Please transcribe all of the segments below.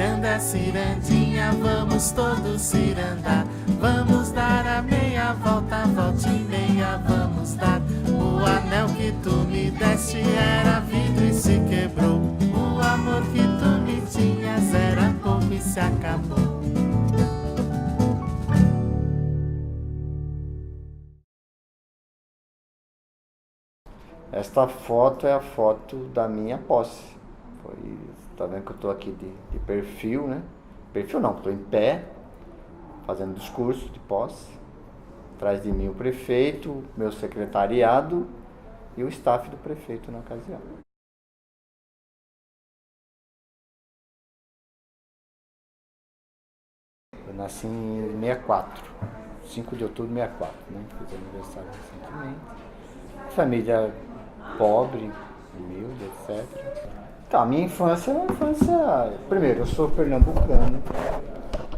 Ciranda, cirandinha, vamos todos cirandar. Vamos dar a meia volta, volta e meia, vamos dar. O anel que tu me deste era vidro e se quebrou. O amor que tu me tinhas era pouco e se acabou. Esta foto é a foto da minha posse. Tá vendo que eu estou aqui de perfil, né? Perfil não, estou em pé, fazendo discurso de posse. Atrás de mim o prefeito, meu secretariado e o staff do prefeito na ocasião. Eu nasci em 64, 5 de outubro de 64, né? Fiz aniversário recentemente. Família pobre, humilde, etc. Então, a minha infância é uma infância... Primeiro, eu sou pernambucano,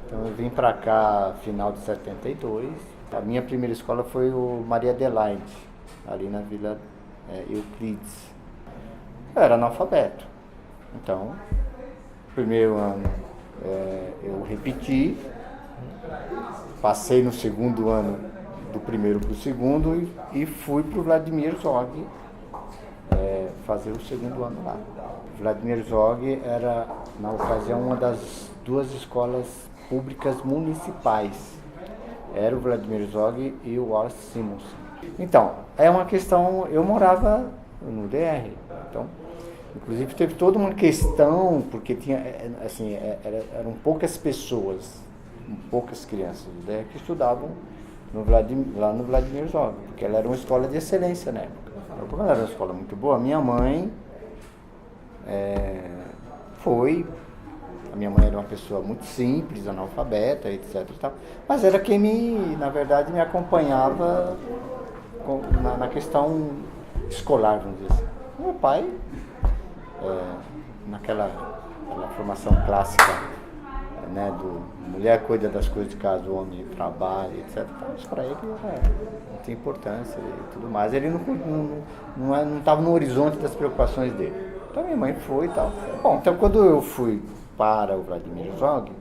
então eu vim pra cá final de 72. A minha primeira escola foi o Maria Adelaide, ali na Vila Euclides. Eu era analfabeto, então, primeiro ano eu repeti, passei no segundo ano do primeiro para o segundo e fui para o Vladimir Zog fazer o segundo ano lá. Vladimir Zog era, na ocasião, uma das 2 escolas públicas municipais. Era o Vladimir Zog e o Wallace Simonson. Então, é uma questão... Eu morava no DR, então... Inclusive, teve toda uma questão, porque tinha, assim, eram poucas pessoas, poucas crianças do DR que estudavam lá no Vladimir Zog, porque ela era uma escola de excelência na época. Como ela era uma escola muito boa, minha mãe a minha mãe era uma pessoa muito simples, analfabeta, etc. Mas era quem na verdade, me acompanhava na questão escolar, vamos dizer assim. Meu pai, naquela formação clássica, né, do mulher cuida das coisas de casa, o homem trabalha, etc. Então, isso para ele não tem importância e tudo mais. Ele não estava no horizonte das preocupações dele. Então minha mãe foi e tal. Bom, então quando eu fui para o Vladimir Zog,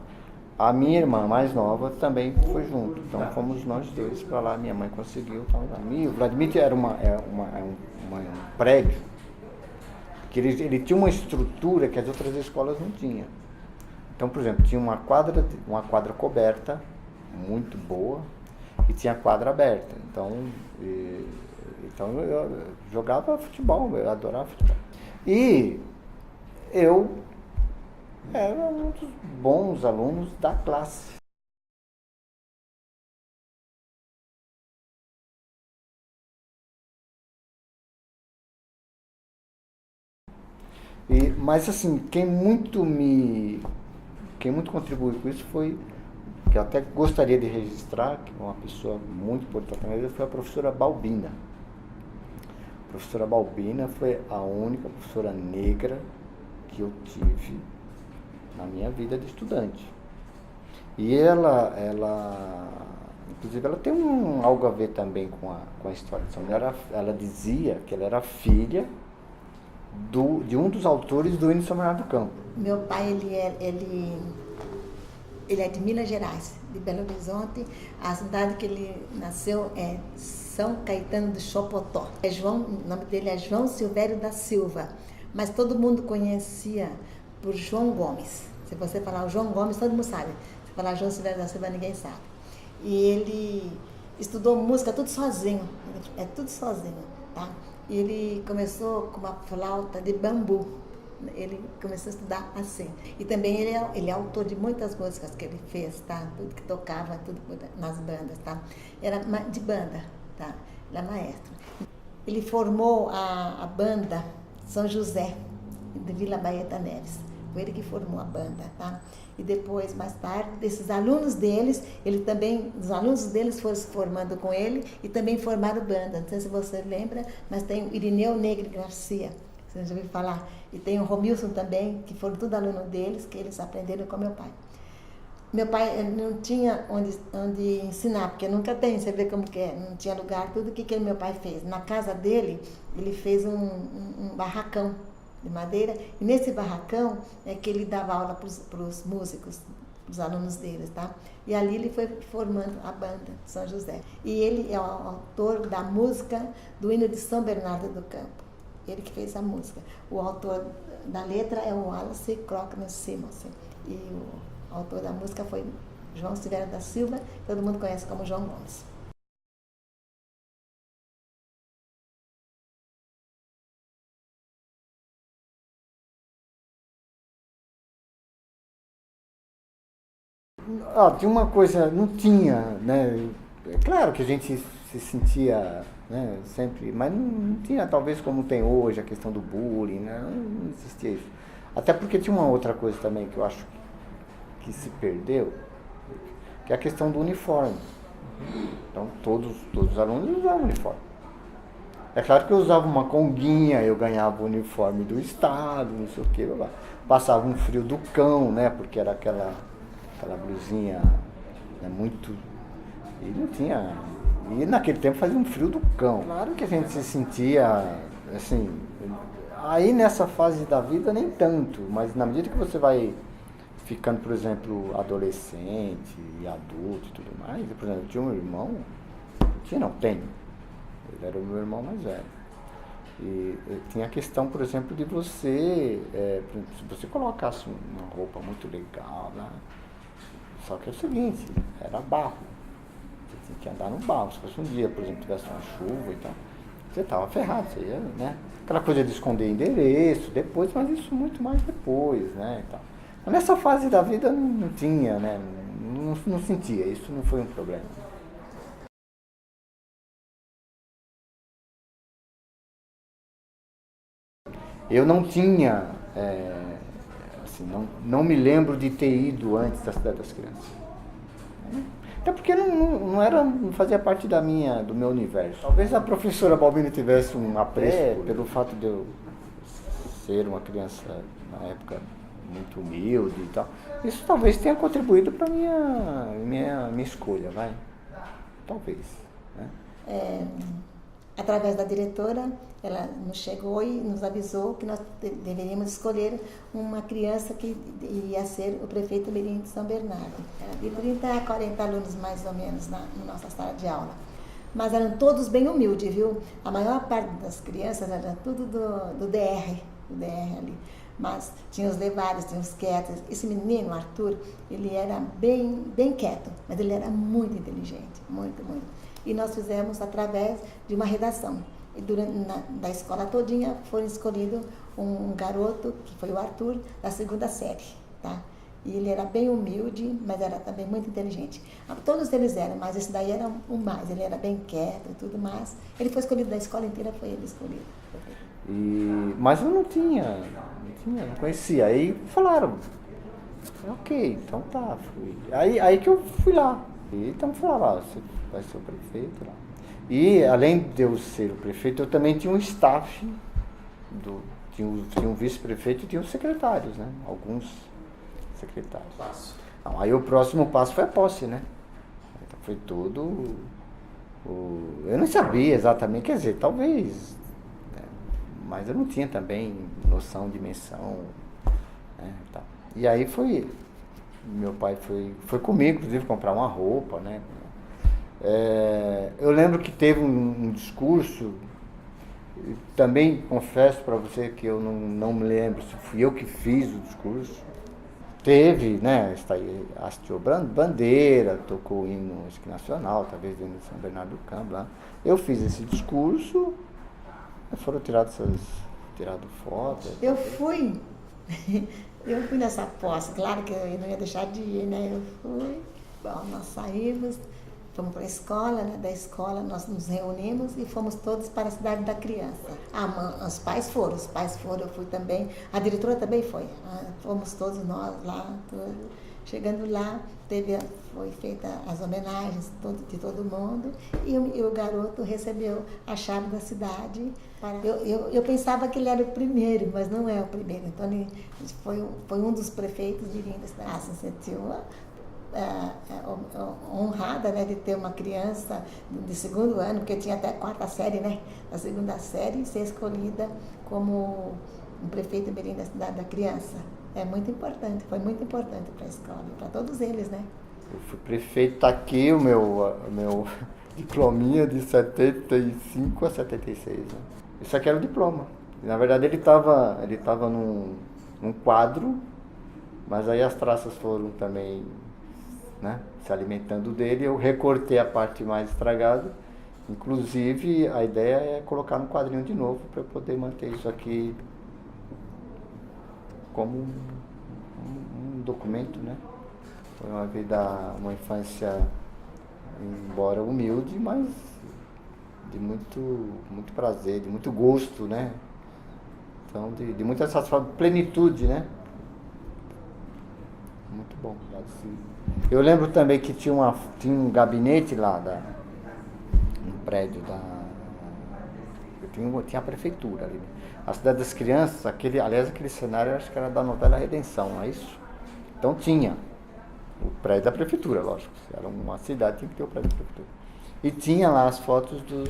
a minha irmã mais nova também foi junto. Então fomos nós 2 para lá, minha mãe conseguiu. Então, o Vladimir era um prédio que ele tinha uma estrutura que as outras escolas não tinham. Então, por exemplo, tinha uma quadra coberta, muito boa, e tinha quadra aberta. Então eu jogava futebol, eu adorava futebol. E eu era um dos bons alunos da classe. Mas assim, quem muito contribuiu com isso foi, que eu até gostaria de registrar, que é uma pessoa muito importante na minha vida, foi a professora Balbina. A professora Balbina foi a única professora negra que eu tive na minha vida de estudante. E inclusive, ela tem algo a ver também com a história de São Miguel. Ela dizia que ela era filha de um dos autores do hino de São Bernardo do Campo. Meu pai, ele é de Minas Gerais, de Belo Horizonte. A cidade que ele nasceu é São Caetano do Chopotó. O nome dele é João Silvério da Silva, mas todo mundo conhecia por João Gomes. Se você falar o João Gomes, todo mundo sabe. Se falar João Silvério da Silva, ninguém sabe. E ele estudou música tudo sozinho, tudo sozinho, tá? Ele começou com uma flauta de bambu. Ele começou a estudar assim. E também ele é autor de muitas músicas que ele fez, tá? Tudo que tocava, tudo nas bandas, tá? Era de banda, tá? Ele é maestro. Ele formou a banda São José, de Vila Baeta Neves. Foi ele que formou a banda, tá? E depois, mais tarde, desses alunos deles, os alunos deles foram se formando com ele e também formaram banda. Não sei se você lembra, mas tem o Irineu Negri Garcia, você já ouviu falar? E tem o Romilson também, que foram tudo aluno deles, que eles aprenderam com meu pai. Meu pai não tinha onde ensinar, porque nunca tem, você vê como que é, não tinha lugar, tudo que meu pai fez. Na casa dele, ele fez um barracão, de madeira, e nesse barracão é que ele dava aula para os músicos, os alunos deles, tá? E ali ele foi formando a banda de São José. E ele é o autor da música do hino de São Bernardo do Campo. Ele que fez a música. O autor da letra é o Wallace Crockett Simonsen. E o autor da música foi João Silveira da Silva, que todo mundo conhece como João Gomes. Tinha uma coisa, não tinha, né? É claro que a gente se sentia, né, sempre, mas não tinha talvez como tem hoje a questão do bullying, né? Não existia isso. Até porque tinha uma outra coisa também que eu acho que se perdeu, que é a questão do uniforme. Então todos os alunos usavam uniforme. É claro que eu usava uma conguinha, eu ganhava o uniforme do estado, não sei o quê, passava um frio do cão, né? Porque era aquela blusinha, né, muito. E não tinha. E naquele tempo fazia um frio do cão. Claro que a gente se sentia assim. Aí nessa fase da vida nem tanto, mas na medida que você vai ficando, por exemplo, adolescente e adulto e tudo mais, por exemplo, eu tinha um irmão, tenho. Ele era o meu irmão mais velho. E tinha a questão, por exemplo, de você, se você colocasse uma roupa muito legal, né? Só que é o seguinte, era barro. Você tinha que andar no barro. Se fosse um dia, por exemplo, tivesse uma chuva e tal, você estava ferrado, você ia, né? Aquela coisa de esconder endereço depois, mas isso muito mais depois, né? E tal. Mas nessa fase da vida não tinha, né? Não sentia, isso não foi um problema. Eu não tinha, assim, não me lembro de ter ido antes da Cidade das Crianças. Até porque não fazia parte do meu universo. Talvez a professora Balbini tivesse um apreço pelo fato de eu ser uma criança, na época, muito humilde e tal. Isso talvez tenha contribuído para a minha escolha, vai. Talvez, né? Através da diretora, ela nos chegou e nos avisou que nós deveríamos escolher uma criança que ia ser o prefeito mirim de São Bernardo. Era de 30 a 40 alunos, mais ou menos, na nossa sala de aula. Mas eram todos bem humildes, viu? A maior parte das crianças era tudo do DR ali. Mas tinha os levados, tinha os quietos. Esse menino, Arthur, ele era bem quieto, mas ele era muito inteligente, muito, muito. E nós fizemos através de uma redação. E da escola todinha foi escolhido um garoto, que foi o Arthur, da 2ª série, tá? E ele era bem humilde, mas era também muito inteligente. Todos eles eram, mas esse daí era o mais. Ele era bem quieto e tudo mais. Ele foi escolhido da escola inteira, foi ele escolhido. Mas eu não conhecia. Aí falaram, ok, então tá, fui. Aí que eu fui lá. E então falaram, você vai ser o prefeito lá. E além de eu ser o prefeito, eu também tinha um staff, tinha um vice-prefeito e tinha os secretários, né? Alguns secretários. Não, aí o próximo passo foi a posse, né? Então foi tudo. Eu não sabia exatamente, quer dizer, talvez, né? Mas eu não tinha também noção, dimensão, né? E aí meu pai foi comigo, inclusive, comprar uma roupa, né? Eu lembro que teve um discurso, também confesso para você que eu não me lembro se fui eu que fiz o discurso. Teve, né? Hasteou bandeira, tocou o hino nacional, talvez hino de São Bernardo do Campo lá. Eu fiz esse discurso, foram tiradas fotos. Eu fui nessa posse, claro que eu não ia deixar de ir, né? Eu fui, bom, nós saímos, fomos para a escola, né? Da escola nós nos reunimos e fomos todos para a Cidade da Criança. Os pais foram, eu fui também, a diretora também foi. Fomos todos nós lá, chegando lá, foi feita as homenagens de todo mundo e o garoto recebeu a chave da cidade. Eu pensava que ele era o primeiro, mas não é o primeiro. Então ele foi um dos prefeitos de Mirim da cidade. Se sentiu honrada, né, de ter uma criança de 2º ano, porque tinha até a 4ª série, né, da 2ª série, e ser escolhida como um prefeito mirim da cidade da criança. É muito importante, foi muito importante para a escola, para todos eles, né? Eu fui prefeito, tá aqui o meu diplominha de 75 a 76. Né? Isso aqui era o diploma. Na verdade ele estava num quadro, mas aí as traças foram também, né, se alimentando dele. Eu recortei a parte mais estragada. Inclusive a ideia é colocar no quadrinho de novo para eu poder manter isso aqui como um documento, né? Foi uma infância, embora humilde, mas de muito prazer, de muito gosto, né? Então, de muita satisfação, plenitude, né? Muito bom. Eu lembro também que tinha um gabinete lá no prédio tinha a prefeitura ali. A Cidade das Crianças, aliás, aquele cenário eu acho que era da novela Redenção, não é isso? Então tinha o prédio da prefeitura, lógico. Se era uma cidade, tinha que ter o prédio da prefeitura. E tinha lá as fotos dos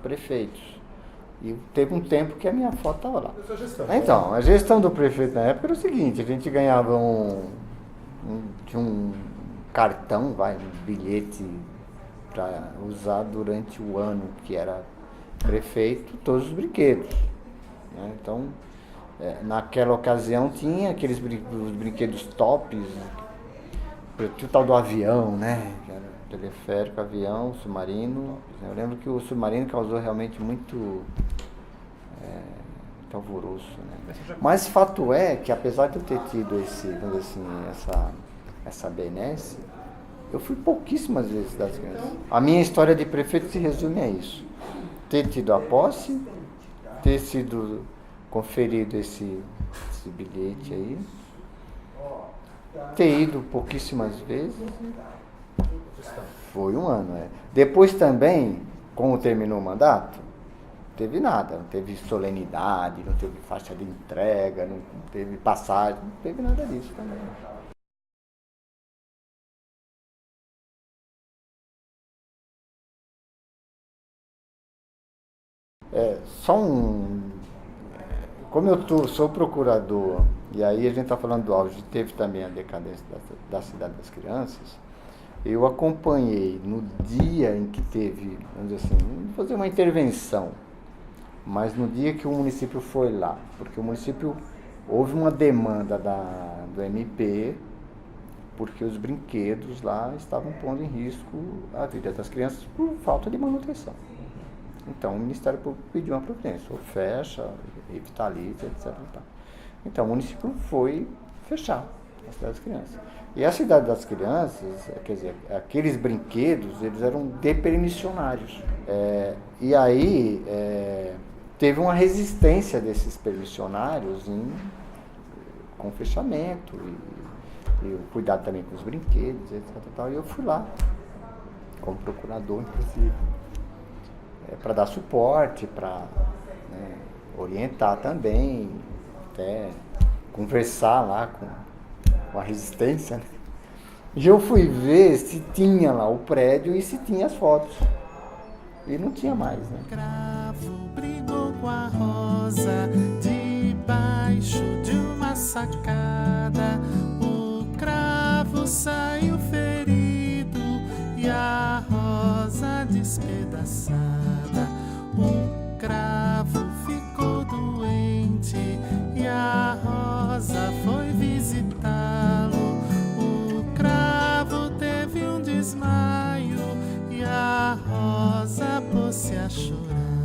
prefeitos. E teve um tempo que a minha foto estava lá. Então, a gestão do prefeito na época era o seguinte, a gente ganhava tinha um cartão, um bilhete para usar durante o ano que era prefeito, todos os brinquedos. Né? Então, naquela ocasião tinha aqueles os brinquedos tops, tinha o tal do avião, né? Que era teleférico, avião, submarino. Eu lembro que o submarino causou realmente muito alvoroço, né? Mas fato é que apesar de eu ter tido vamos dizer assim, essa benesse, eu fui pouquíssimas vezes das crianças. A minha história de prefeito se resume a isso. Ter tido a posse, ter sido conferido esse bilhete aí, ter ido pouquíssimas vezes. Foi um ano, Depois também, como terminou o mandato, não teve nada, não teve solenidade, não teve faixa de entrega, não teve passagem, não teve nada disso também. Como eu sou procurador, e aí a gente está falando do auge, teve também a decadência da Cidade das Crianças, eu acompanhei no dia em que teve, vamos dizer assim, não vou fazer uma intervenção, mas no dia que o município foi lá, porque o município, houve uma demanda do MP, porque os brinquedos lá estavam pondo em risco a vida das crianças por falta de manutenção. Então o Ministério Público pediu uma providência, ou fecha, revitaliza, etc. Então o município foi fechar a Cidade das Crianças. E a Cidade das Crianças, quer dizer, aqueles brinquedos, eles eram depermissionários. E aí teve uma resistência desses permissionários com fechamento e o cuidado também com os brinquedos, etc. E eu fui lá, como procurador, inclusive, para dar suporte, para orientar também, até conversar lá com a resistência. Né? E eu fui ver se tinha lá o prédio e se tinha as fotos. E não tinha mais, né? O cravo brigou com a rosa debaixo de uma sacada. O cravo saiu ferido e a rosa despedaçada. O cravo ficou doente e a rosa foi visitá-lo. O cravo teve um desmaio e a rosa pôs-se a chorar.